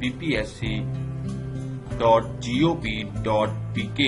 ppsc.gov.pk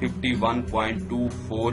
51.24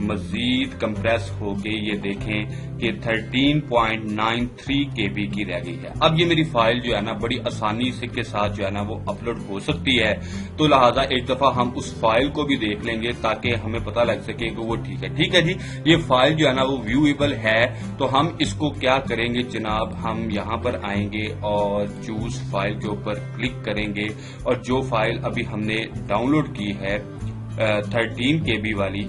مزید compress ہو کے یہ دیکھیں کہ 13.93 KB کی رہ گئی ہے. اب یہ میری فائل جو ہے نا بڑی آسانی سے کے ساتھ جو ہے نا وہ اپلوڈ ہو سکتی ہے, تو لہٰذا ایک دفعہ ہم اس فائل کو بھی دیکھ لیں گے تاکہ ہمیں پتہ لگ سکے کہ وہ ٹھیک ہے. ٹھیک ہے جی, یہ فائل جو ہے نا وہ ویویبل ہے. تو ہم اس کو کیا کریں گے جناب, ہم یہاں پر آئیں گے اور چوز فائل کے اوپر کلک کریں گے, اور جو فائل ابھی ہم نے ڈاؤن لوڈ کی ہے 13 KB والی,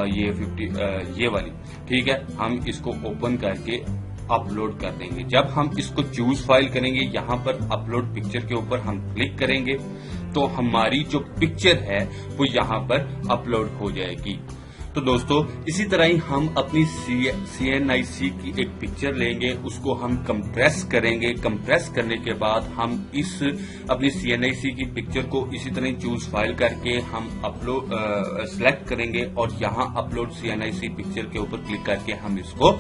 یہ والی, ٹھیک ہے, ہم اس کو اوپن کر کے اپلوڈ کر دیں گے. جب ہم اس کو چوز فائل کریں گے, یہاں پر اپلوڈ پکچر کے اوپر ہم کلک کریں گے تو ہماری جو پکچر ہے وہ یہاں پر اپلوڈ ہو جائے گی. تو دوستو اسی طرح ہی ہم اپنی CNIC کی ایک پکچر لیں گے, اس کو ہم کمپریس کریں گے. کمپریس کرنے کے بعد ہم اس اپنی CNIC کی پکچر کو اسی طرح چوز فائل کر کے ہم اپلوڈ سلیکٹ کریں گے, اور یہاں اپلوڈ CNIC پکچر کے اوپر کلک کر کے ہم اس کو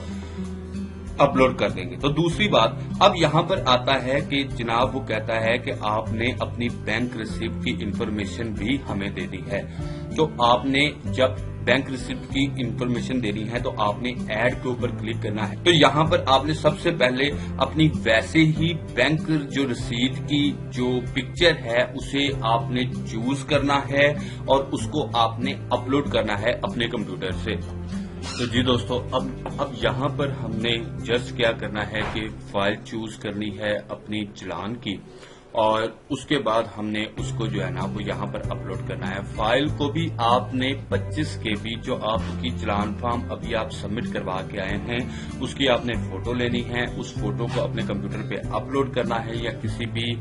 اپلوڈ کر دیں گے. تو دوسری بات اب یہاں پر آتا ہے کہ جناب وہ کہتا ہے کہ آپ نے اپنی بینک ریسیپٹ کی انفارمیشن بھی ہمیں دینی ہے. تو آپ نے جب بینک ریسیپٹ کی انفارمیشن دینی ہے تو آپ نے ایڈ کے اوپر کلک کرنا ہے. تو یہاں پر آپ نے سب سے پہلے اپنی ویسے ہی بینک جو رسید کی جو پکچر ہے اسے آپ نے چوز کرنا ہے اور اس کو آپ نے اپلوڈ کرنا ہے اپنے کمپیوٹر سے. تو جی دوستو اب یہاں پر ہم نے جسٹ کیا کرنا ہے کہ فائل چوز کرنی ہے اپنی چلان کی, اور اس کے بعد ہم نے اس کو جو ہے نا وہ یہاں پر اپلوڈ کرنا ہے. فائل کو بھی آپ نے 25 KB جو آپ کی چلان فارم ابھی آپ سبمٹ کروا کے آئے ہیں اس کی آپ نے فوٹو لینی ہے. اس فوٹو کو اپنے کمپیوٹر پہ اپلوڈ کرنا ہے, یا کسی بھی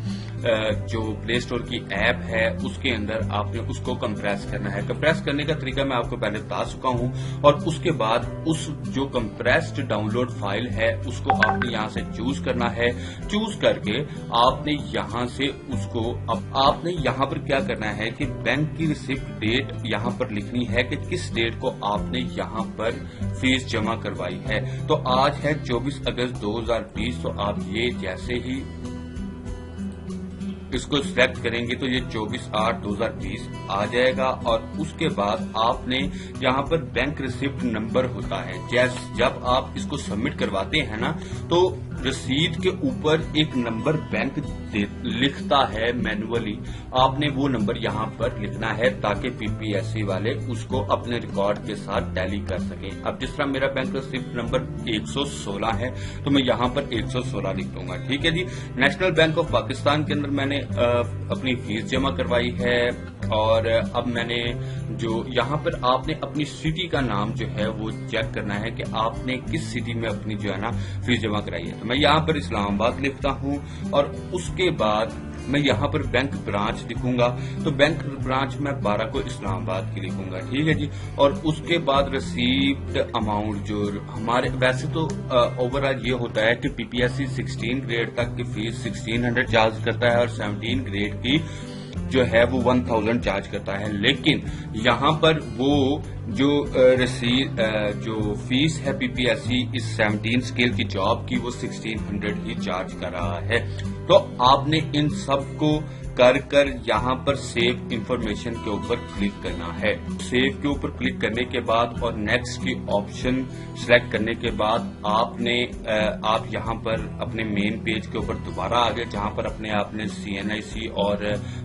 جو پلے اسٹور کی ایپ ہے اس کے اندر آپ نے اس کو کمپریس کرنا ہے. کمپریس کرنے کا طریقہ میں آپ کو پہلے بتا چکا ہوں, اور اس کے بعد اس جو کمپریسڈ ڈاؤن لوڈ فائل ہے اس کو آپ نے یہاں سے چوز کرنا ہے. چوز کر کے آپ نے یہاں سے اس کو آپ نے یہاں پر کیا کرنا ہے کہ بینک کی ریسیپٹ ڈیٹ یہاں پر لکھنی ہے کہ کس ڈیٹ کو آپ نے یہاں پر فیس جمع کروائی ہے. تو آج ہے 24 اگست 2020. تو آپ یہ جیسے ہی اس کو سلیکٹ کریں گے تو یہ 24/8/2020 آ جائے گا, اور اس کے بعد آپ نے یہاں پر بینک ریسیپٹ نمبر ہوتا ہے. جب آپ اس کو سبمٹ کرواتے ہیں نا تو رسید کے اوپر ایک نمبر بینک لکھتا ہے مینولی, آپ نے وہ نمبر یہاں پر لکھنا ہے تاکہ PPSC والے اس کو اپنے ریکارڈ کے ساتھ ٹیلی کر سکیں. اب جس طرح میرا بینک ریسیپٹ نمبر 116 ہے تو میں یہاں پر 116 لکھ دوں گا. ٹھیک ہے جی. نیشنل بینک آف پاکستان کے اندر میں نے اپنی فیس جمع کروائی ہے, اور اب میں نے جو یہاں پر آپ نے اپنی سٹی کا نام جو ہے وہ چیک کرنا ہے کہ آپ نے کس سٹی میں اپنی جو ہے نا فیس جمع کرائی ہے. تو میں یہاں پر اسلام آباد لکھتا ہوں, اور اس کے بعد میں یہاں پر بینک برانچ لکھوں گا. تو بینک برانچ میں 12 کو اسلام آباد کی لکھوں گا. ٹھیک ہے جی. اور اس کے بعد ریسیپٹ اماؤنٹ جو ہمارے ویسے تو اوور آل یہ ہوتا ہے کہ PPSC 16 گریڈ تک کی فیس 1600 چارج کرتا ہے, اور 17 گریڈ کی جو ہے وہ 1000 چارج کرتا ہے. لیکن یہاں پر وہ جو جو فیس ہے PPSC اس 17 اسکیل کی جاب کی وہ 1600 ہی چارج کر رہا ہے. تو آپ نے ان سب کو کر یہاں پر سیو انفارمیشن کے اوپر کلک کرنا ہے. سیو کے اوپر کلک کرنے کے بعد اور نیکسٹ کی آپشن سلیکٹ کرنے کے بعد آپ یہاں پر اپنے مین پیج کے اوپر دوبارہ آ گئے جہاں پر آپ نے CNIC اور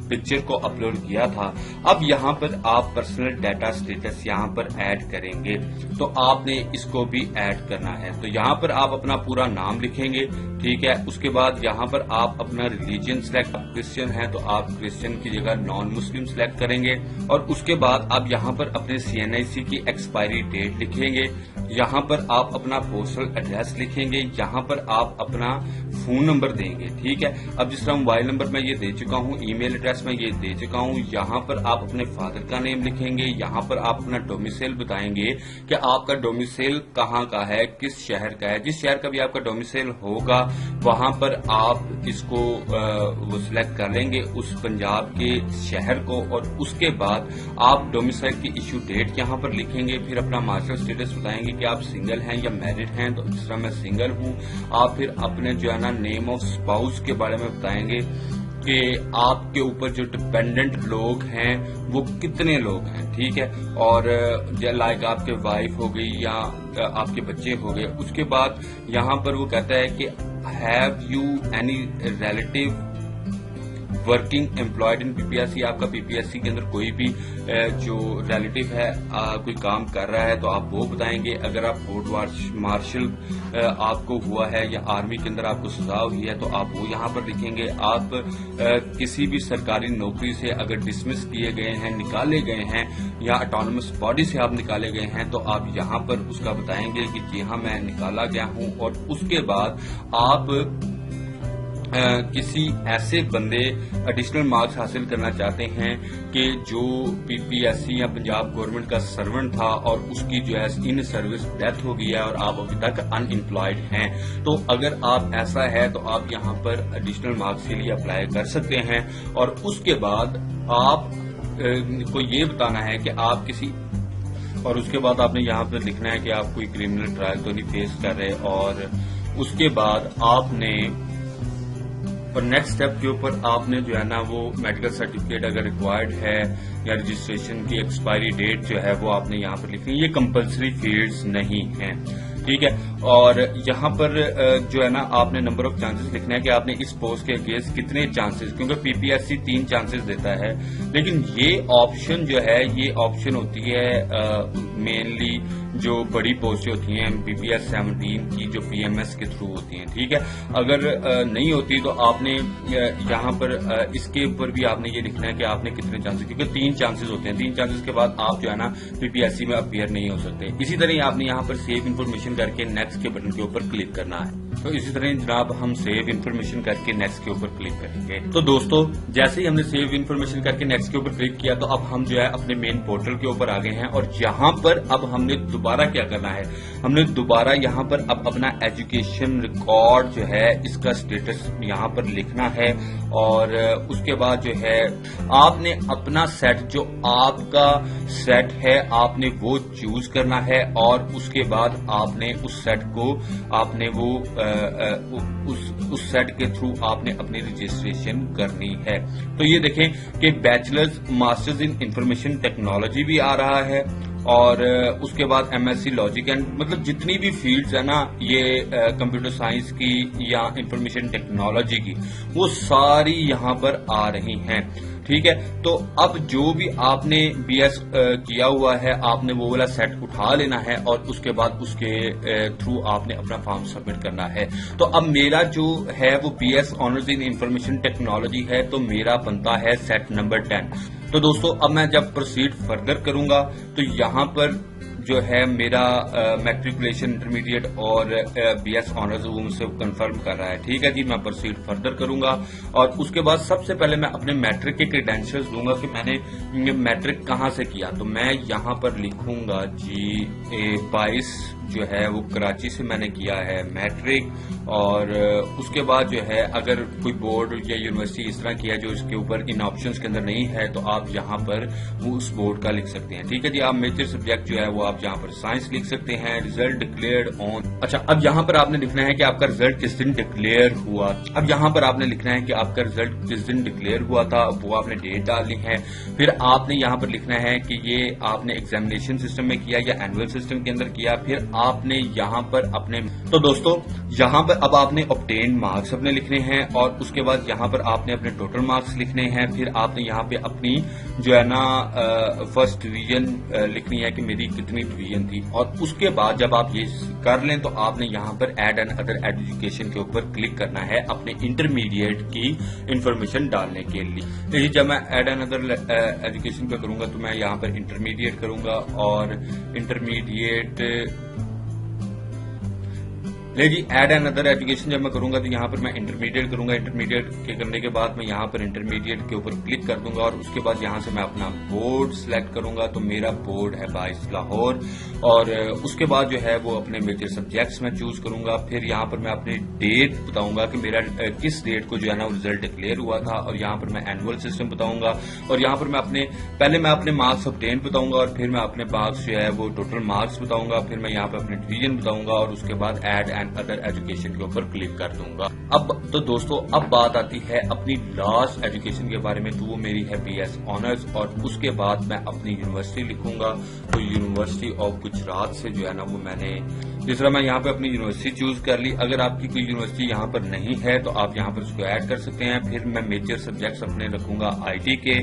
پکچر کو اپلوڈ کیا تھا. اب یہاں پر آپ پرسنل ڈیٹا سٹیٹس یہاں پر ایڈ کریں گے, تو آپ نے اس کو بھی ایڈ کرنا ہے. تو یہاں پر آپ اپنا پورا نام لکھیں گے. ٹھیک ہے. اس کے بعد یہاں پر آپ اپنا ریلیجن سلیکٹ, کرسچن ہے تو آپ کرسچن کی جگہ نان مسلم سلیکٹ کریں گے, اور اس کے بعد آپ یہاں پر اپنے CNIC کی ایکسپائری ڈیٹ لکھیں گے. یہاں پر آپ اپنا پوسٹل ایڈریس لکھیں گے. یہاں پر آپ اپنا فون نمبر دیں گے. ٹھیک ہے. اب جس طرح موبائل نمبر میں یہ دے چکا ہوں, ای میل ایڈریس میں یہ دے چکا ہوں. یہاں پر آپ اپنے فادر کا نیم لکھیں گے. یہاں پر آپ اپنا ڈومیسائل بتائیں گے کہ آپ کا ڈومیسائل کہاں کا ہے, کس شہر کا ہے. جس شہر کا بھی آپ کا ڈومیسائل ہوگا وہاں پر آپ اس کو وہ سلیکٹ کر لیں گے اس پنجاب کے شہر کو, اور اس کے بعد آپ ڈومیسائل کی ایشو ڈیٹ یہاں پر لکھیں گے. پھر اپنا مارشل اسٹیٹس بتائیں گے کہ آپ سنگل ہیں یا میرڈ ہیں. تو جس طرح میں سنگل ہوں. آپ پھر اپنے جو ہے نا نیم آف اسپاؤس کے بارے میں بتائیں گے. کہ آپ کے اوپر جو ڈپینڈنٹ لوگ ہیں وہ کتنے لوگ ہیں، ٹھیک ہے، اور لائک آپ کے وائف ہو گئی یا آپ کے بچے ہو گئے. اس کے بعد یہاں پر وہ کہتا ہے کہ have you any relative working employed in P P S C. آپ کا پی پی ایس سی کے اندر کوئی بھی جو ریلیٹو ہے کوئی کام کر رہا ہے تو آپ وہ بتائیں گے. اگر آپ کورٹ مارشل آپ کو ہوا ہے یا آرمی کے اندر آپ کو سزا ہوئی ہے تو آپ وہ یہاں پر لکھیں گے. آپ کسی بھی سرکاری نوکری سے اگر ڈسمس کیے گئے ہیں، نکالے گئے ہیں، یا اٹانومس باڈی سے آپ نکالے گئے ہیں تو آپ یہاں پر اس کا بتائیں گے کہ جی ہاں میں نکالا گیا ہوں. اور اس کے بعد آپ کسی ایسے بندے ایڈیشنل مارکس حاصل کرنا چاہتے ہیں کہ جو پی پی ایس سی یا پنجاب گورنمنٹ کا سرونٹ تھا اور اس کی جو ہے ان سروس ڈیتھ ہو گئی ہے اور آپ ابھی تک ان امپلائڈ ہیں. تو اگر آپ ایسا ہے تو آپ یہاں پر ایڈیشنل مارکس کے لیے اپلائی کر سکتے ہیں. اور اس کے بعد آپ کو یہ بتانا ہے کہ آپ کسی، اور اس کے بعد آپ نے یہاں پر لکھنا ہے کہ آپ کوئی کریمنل ٹرائل تو نہیں فیس کر رہے. اور اس کے بعد آپ نے اور نیکسٹ اسٹیپ کے اوپر آپ نے جو ہے نا وہ میڈیکل سرٹیفکیٹ اگر ریکوائرڈ ہے یا رجسٹریشن کی ایکسپائری ڈیٹ جو ہے وہ آپ نے یہاں پر لکھنی. یہ کمپلسری فیلڈز نہیں ہیں، ٹھیک ہے. اور یہاں پر جو ہے نا آپ نے نمبر آف چانسز لکھنا ہے کہ آپ نے اس پوسٹ کے اگینسٹ کتنے چانسز، کیونکہ پی پی ایس سی 3 چانسز دیتا ہے، لیکن یہ آپشن جو ہے یہ آپشن ہوتی ہے مینلی جو بڑی پوسٹیں ہوتی ہیں پی پی ایس 17 کی جو پی ایم ایس کے تھرو ہوتی ہیں، ٹھیک ہے. اگر نہیں ہوتی تو آپ نے یہاں پر اس کے اوپر بھی آپ نے یہ لکھنا ہے کہ آپ نے کتنے چانسز، کیونکہ 3 چانسز ہوتے ہیں. 3 چانسز کے بعد آپ جو ہے نا پی پی ایس سی میں اپیئر نہیں ہو سکتے. اسی طرح آپ نے یہاں پر سیو انفارمیشن کر کے نیکسٹ کے بٹن کے اوپر کلک کرنا ہے. تو اسی طرح جناب ہم سیو انفارمیشن کر کے نیکسٹ کے اوپر کلک کریں گے. تو دوستو جیسے ہی ہم نے سیو انفارمیشن کر کے نیکسٹ کے اوپر کلک کیا تو اب ہم جو ہے اپنے مین پورٹل کے اوپر آ گئے ہیں. اور یہاں پر اب ہم نے دوبارہ کیا کرنا ہے، ہم نے دوبارہ یہاں پر اب اپنا ایجوکیشن ریکارڈ جو ہے اس کا اسٹیٹس یہاں پر لکھنا ہے. اور اس کے بعد جو ہے آپ نے اپنا سیٹ جو آپ کا سیٹ ہے آپ نے وہ چوز کرنا ہے. اور اس کے بعد آپ نے اس سیٹ کو آپ نے وہ اس سیٹ کے تھرو آپ نے اپنی رجسٹریشن کرنی ہے. تو یہ دیکھیں کہ bachelors masters in information technology بھی آ رہا ہے اور اس کے بعد M S C logic and مطلب جتنی بھی فیلڈز ہیں نا یہ کمپیوٹر سائنس کی یا انفارمیشن ٹیکنالوجی کی وہ ساری یہاں پر آ رہی ہیں، ٹھیک ہے. تو اب جو بھی آپ نے بی ایس کیا ہوا ہے آپ نے وہ والا سیٹ اٹھا لینا ہے اور اس کے بعد اس کے تھرو آپ نے اپنا فارم سبمٹ کرنا ہے. تو اب میرا جو ہے وہ بی ایس آنرز ان انفارمیشن ٹیکنالوجی ہے تو میرا بنتا ہے سیٹ نمبر 10. تو دوستو اب میں جب پروسیڈ فردر کروں گا تو یہاں پر جو ہے میرا میٹریکولیشن انٹرمیڈیٹ اور بی ایس آنرز وہ مجھ سے کنفرم کر رہا ہے، ٹھیک ہے جی. میں پروسیڈ فردر کروں گا اور اس کے بعد سب سے پہلے میں اپنے میٹرک کے کریڈینشیلز دوں گا کہ میں نے میٹرک کہاں سے کیا. تو میں یہاں پر لکھوں گا جی 22 جو ہے وہ کراچی سے میں نے کیا ہے میٹرک. اور اس کے بعد جو ہے اگر کوئی بورڈ یا یونیورسٹی اس طرح کیا جو اس کے اوپر ان آپشنز کے اندر نہیں ہے تو آپ یہاں پر وہ اس بورڈ کا لکھ سکتے ہیں، ٹھیک ہے جی. آپ میجر سبجیکٹ جو ہے وہ آپ یہاں پر سائنس لکھ سکتے ہیں. ریزلٹ ڈکلیئرڈ آن، اچھا اب یہاں پر آپ نے لکھنا ہے کہ آپ کا ریزلٹ کس دن ڈکلیئر ہوا. اب یہاں پر آپ نے لکھنا ہے کہ آپ کا ریزلٹ کس دن ڈکلیئر ہوا تھا، وہ آپ نے ڈیٹ ڈالنی ہے. پھر آپ نے یہاں پر لکھنا ہے کہ یہ آپ نے ایگزامینیشن سسٹم میں کیا یا اینوئل سسٹم کے اندر کیا. پھر آپ نے یہاں پر اپنے تو دوستو یہاں پر اب آپ نے obtained مارکس اپنے لکھنے ہیں اور اس کے بعد یہاں پر آپ نے اپنے ٹوٹل مارکس لکھنے ہیں. پھر آپ نے یہاں پہ اپنی جو ہے نا فرسٹ ڈویژن لکھنی ہے کہ میری کتنی ڈویژن تھی. اور اس کے بعد جب آپ یہ کر لیں تو آپ نے یہاں پر ایڈ اینڈ ادر ایجوکیشن کے اوپر کلک کرنا ہے اپنے انٹرمیڈیٹ کی انفارمیشن ڈالنے کے لیے. جب میں ایڈ اینڈ ادر ایجوکیشن پہ کروں گا تو میں یہاں پر انٹرمیڈیٹ کروں گا اور انٹرمیڈیٹ لے جی ایڈ اینڈ ادر ایجوکیشن جب میں کروں گا تو یہاں پر میں انٹرمیڈیٹ کروں گا. انٹرمیڈیٹ کے کرنے کے بعد میں یہاں پر انٹرمیڈیٹ کے اوپر کلک کر دوں گا اور اس کے بعد یہاں سے میں اپنا بورڈ سلیکٹ کروں گا. تو میرا بورڈ ہے بائس لاہور اور اس کے بعد جو ہے وہ اپنے میجر سبجیکٹس میں چوز کروں گا. پھر یہاں پر میں اپنی ڈیٹ بتاؤں گا کہ میرا کس ڈیٹ کو جو ہے نا ریزلٹ ڈکلیئر ہوا تھا. اور یہاں پر میں اینوئل سسٹم بتاؤں گا اور یہاں پر میں پہلے میں اپنے مارکس obtain بتاؤں گا اور پھر میں اپنے مارکس جو ہے وہ ٹوٹل مارکس بتاؤں گا. پھر میں یہاں پر اپنے ڈویژن بتاؤں گا اور اس کے بعد ایڈ اینڈ ادر ایجوکیشن کے اوپر کلک کر دوں گا. اب تو دوستو اب بات آتی ہے اپنی لاسٹ ایجوکیشن کے بارے میں. تو وہ میری ہے بی ایس آنرز اور اس کے بعد میں اپنی یونیورسٹی لکھوں گا. تو یونیورسٹی آف گجرات سے جو ہے نا وہ میں نے جس طرح میں یہاں پہ اپنی یونیورسٹی چوز کر لی. اگر آپ کی کوئی یونیورسٹی یہاں پر نہیں ہے تو آپ یہاں پر اس کو ایڈ کر سکتے ہیں. پھر میں میجر سبجیکٹس اپنے رکھوں گا آئی ٹی کے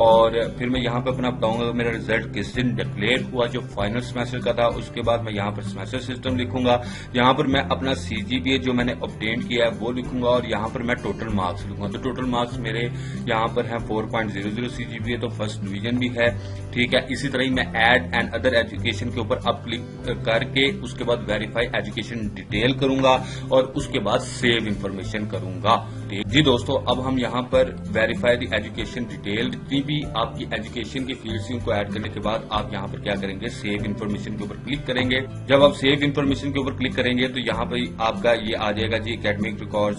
اور پھر میں یہاں پہ اپنا بتاؤں گا میرا ریزلٹ کس دن ڈکلیئر ہوا جو فائنل سیمیسٹر کا تھا. اس کے بعد میں یہاں پر سیمیسٹر سسٹم لکھوں گا. یہاں پر میں اپنا سی جی پی اے جو میں نے obtain کیا ہے وہ لکھوں گا اور یہاں پر میں ٹوٹل مارکس لکھوں گا. تو ٹوٹل مارکس میرے یہاں پر ہیں 4.00 سی جی پی اے تو فرسٹ ڈویژن بھی ہے. ٹھیک ہے, اسی طرح ہی میں ایڈ اینڈ ادر ایجوکیشن کے اوپر اب کلک کر کے اس کے بعد ویریفائی ایجوکیشن ڈیٹیل کروں گا اور اس کے بعد سیو انفارمیشن کروں گا. جی دوستو, اب ہم یہاں پر ویریفائی دی ایجوکیشن ڈیٹیل جتنی بھی آپ کی ایجوکیشن کی فیلڈس کو ایڈ کرنے کے بعد آپ یہاں پر کیا کریں گے, سیو انفارمیشن کے اوپر کلک کریں گے. جب آپ سیو انفارمیشن کے اوپر کلک کریں گے تو یہاں پہ آپ کا یہ آ جائے گا جی اکیڈمک ریکارڈ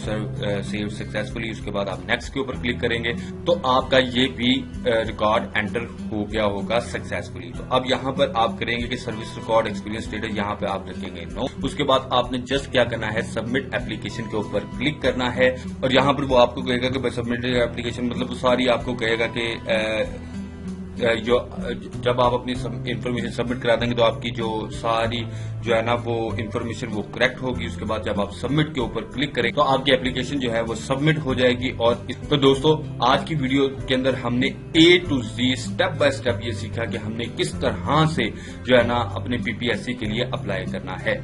سیو سکسیسفلی. اس کے بعد آپ نیکسٹ کے اوپر کلک کریں گے تو آپ کا یہ بھی ریکارڈ انٹر ہو گیا ہوگا سکسیسفلی. تو اب یہاں پر آپ کریں گے کہ سروس ریکارڈ ایکسپیرینس اسٹیٹس یہاں پہ آپ رکھیں گے نو. اس کے بعد آپ نے جسٹ کیا کرنا ہے, سبمٹ اپلیکیشن کے اوپر کلک کرنا ہے اور یہاں پر وہ آپ کو کہے گا کہ سبمٹ اپلیکیشن مطلب وہ ساری آپ کو کہے گا کہ جب آپ اپنی انفارمیشن سبمٹ کرا دیں گے تو آپ کی جو ساری جو ہے نا وہ انفارمیشن وہ کریکٹ ہوگی. اس کے بعد جب آپ سبمٹ کے اوپر کلک کریں تو آپ کی اپلیکیشن جو ہے وہ سبمٹ ہو جائے گی. اور تو دوستو آج کی ویڈیو کے اندر ہم نے A to Z step by step یہ سیکھا کہ ہم نے کس طرح سے جو ہے نا اپنے پی پی ایس سی کے لیے اپلائی کرنا ہے.